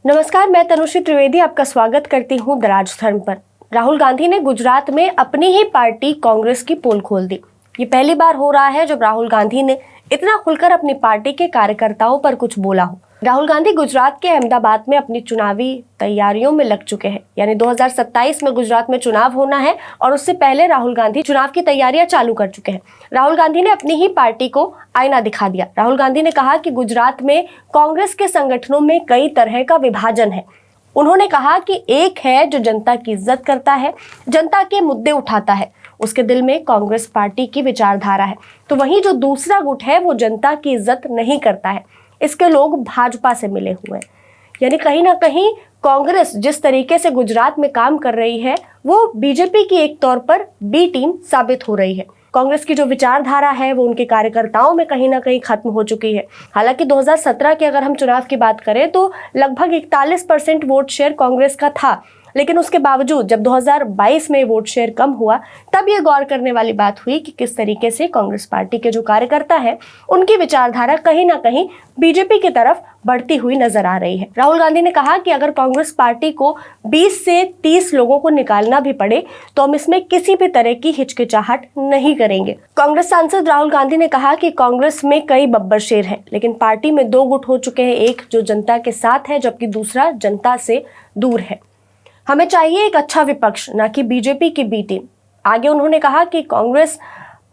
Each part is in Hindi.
नमस्कार, मैं तनुश्री त्रिवेदी आपका स्वागत करती हूं द राजधर्म पर। राहुल गांधी ने गुजरात में अपनी ही पार्टी कांग्रेस की पोल खोल दी। ये पहली बार हो रहा है जब राहुल गांधी ने इतना खुलकर अपनी पार्टी के कार्यकर्ताओं पर कुछ बोला हो। राहुल गांधी गुजरात के अहमदाबाद में अपनी चुनावी तैयारियों में लग चुके हैं। यानी 2027 में गुजरात में चुनाव होना है और उससे पहले राहुल गांधी चुनाव की तैयारियां चालू कर चुके हैं। राहुल गांधी ने अपनी ही पार्टी को आईना दिखा दिया। राहुल गांधी ने कहा कि गुजरात में कांग्रेस के संगठनों में कई तरह का विभाजन है। उन्होंने कहा कि एक है जो जनता की इज्जत करता है, जनता के मुद्दे उठाता है, उसके दिल में कांग्रेस पार्टी की विचारधारा है। तो वहीं जो दूसरा गुट है वो जनता की इज्जत नहीं करता है, इसके लोग भाजपा से मिले हुए हैं। यानी कहीं ना कहीं कांग्रेस जिस तरीके से गुजरात में काम कर रही है वो बीजेपी की एक तौर पर बी टीम साबित हो रही है। कांग्रेस की जो विचारधारा है वो उनके कार्यकर्ताओं में कहीं ना कहीं खत्म हो चुकी है। हालांकि 2017 के अगर हम चुनाव की बात करें तो लगभग 41% वोट शेयर कांग्रेस का था, लेकिन उसके बावजूद जब 2022 में वोट शेयर कम हुआ तब ये गौर करने वाली बात हुई कि किस तरीके से कांग्रेस पार्टी के जो कार्यकर्ता हैं उनकी विचारधारा कहीं ना कहीं बीजेपी की तरफ बढ़ती हुई नजर आ रही है। राहुल गांधी ने कहा कि अगर कांग्रेस पार्टी को 20 से 30 लोगों को निकालना भी पड़े तो हम इसमें किसी भी तरह की हिचकिचाहट नहीं करेंगे। कांग्रेस सांसद राहुल गांधी ने कहा कि कांग्रेस में कई बब्बर शेर हैं, लेकिन पार्टी में दो गुट हो चुके हैं, एक जो जनता के साथ है जबकि दूसरा जनता से दूर है। हमें चाहिए एक अच्छा विपक्ष, ना कि बीजेपी की बी टीम। आगे उन्होंने कहा कि कांग्रेस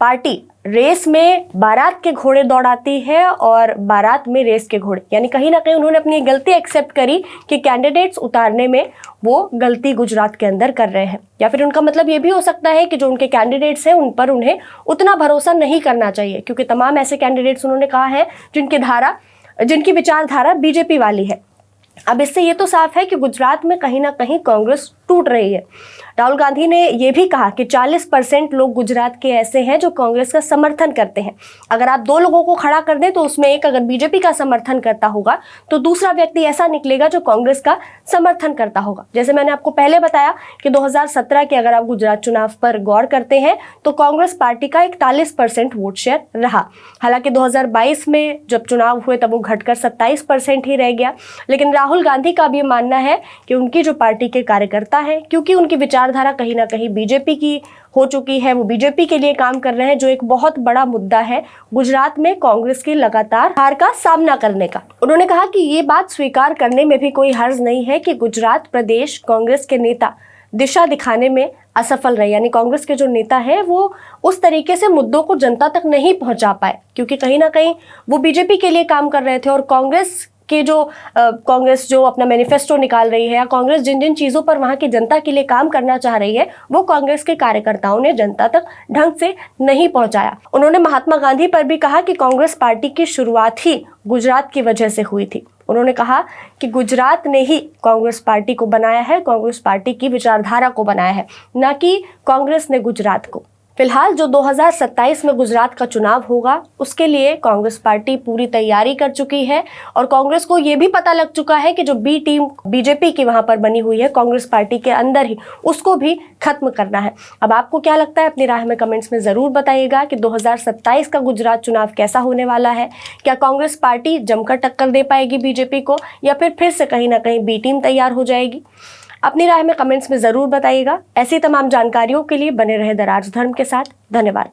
पार्टी रेस में बारात के घोड़े दौड़ाती है और बारात में रेस के घोड़े। यानी कहीं ना कहीं उन्होंने अपनी गलती एक्सेप्ट करी कि कैंडिडेट्स उतारने में वो गलती गुजरात के अंदर कर रहे हैं, या फिर उनका मतलब ये भी हो सकता है कि जो उनके कैंडिडेट्स हैं उन पर उन्हें उतना भरोसा नहीं करना चाहिए, क्योंकि तमाम ऐसे कैंडिडेट्स उन्होंने कहा है जिनकी विचारधारा बीजेपी वाली है। अब इससे ये तो साफ है कि गुजरात में कहीं ना कहीं कांग्रेस टूट रही है। राहुल गांधी ने यह भी कहा कि 40% लोग गुजरात के ऐसे हैं जो कांग्रेस का समर्थन करते हैं। अगर आप दो लोगों को खड़ा कर दें तो उसमें एक अगर बीजेपी का समर्थन करता होगा तो दूसरा व्यक्ति ऐसा निकलेगा जो कांग्रेस का समर्थन करता होगा। जैसे मैंने आपको पहले बताया कि 2017 के अगर आप गुजरात चुनाव पर गौर करते हैं तो कांग्रेस पार्टी का 41% वोट शेयर रहा। हालांकि 2022 में जब चुनाव हुए तब वो घटकर 27% ही रह गया। लेकिन राहुल गांधी का भी मानना है कि उनकी जो पार्टी के कार्यकर्ता है, क्योंकि उनकी विचारधारा कहीं ना कहीं बीजेपी की हो चुकी है, वो बीजेपी के लिए काम कर रहे हैं, जो एक बहुत बड़ा मुद्दा है गुजरात में कांग्रेस की लगातार हार का सामना करने का। उन्होंने कहा कि ये बात स्वीकार करने में भी कोई हर्ज नहीं है कि गुजरात प्रदेश कांग्रेस के नेता दिशा दिखाने में असफल रहे। यानी कांग्रेस के जो नेता हैं वो उस तरीके से मुद्दों को जनता तक नहीं पहुंचा पाए, क्योंकि कहीं ना कहीं वो बीजेपी के लिए काम कर रहे थे और कांग्रेस जो अपना मैनिफेस्टो निकाल रही है या कांग्रेस जिन जिन चीज़ों पर वहाँ की जनता के लिए काम करना चाह रही है वो कांग्रेस के कार्यकर्ताओं ने जनता तक ढंग से नहीं पहुंचाया। उन्होंने महात्मा गांधी पर भी कहा कि कांग्रेस पार्टी की शुरुआत ही गुजरात की वजह से हुई थी। उन्होंने कहा कि गुजरात ने ही कांग्रेस पार्टी को बनाया है, कांग्रेस पार्टी की विचारधारा को बनाया है, न कि कांग्रेस ने गुजरात को। फिलहाल जो 2027 में गुजरात का चुनाव होगा उसके लिए कांग्रेस पार्टी पूरी तैयारी कर चुकी है और कांग्रेस को ये भी पता लग चुका है कि जो बी टीम बीजेपी की वहां पर बनी हुई है कांग्रेस पार्टी के अंदर ही, उसको भी खत्म करना है। अब आपको क्या लगता है, अपनी राय में कमेंट्स में जरूर बताइएगा कि 2027 का गुजरात चुनाव कैसा होने वाला है। क्या कांग्रेस पार्टी जमकर टक्कर दे पाएगी बीजेपी को, या फिर से कहीं ना कहीं बी टीम तैयार हो जाएगी? अपनी राय में कमेंट्स में जरूर बताइएगा। ऐसी तमाम जानकारियों के लिए बने रहे द राजधर्म के साथ। धन्यवाद।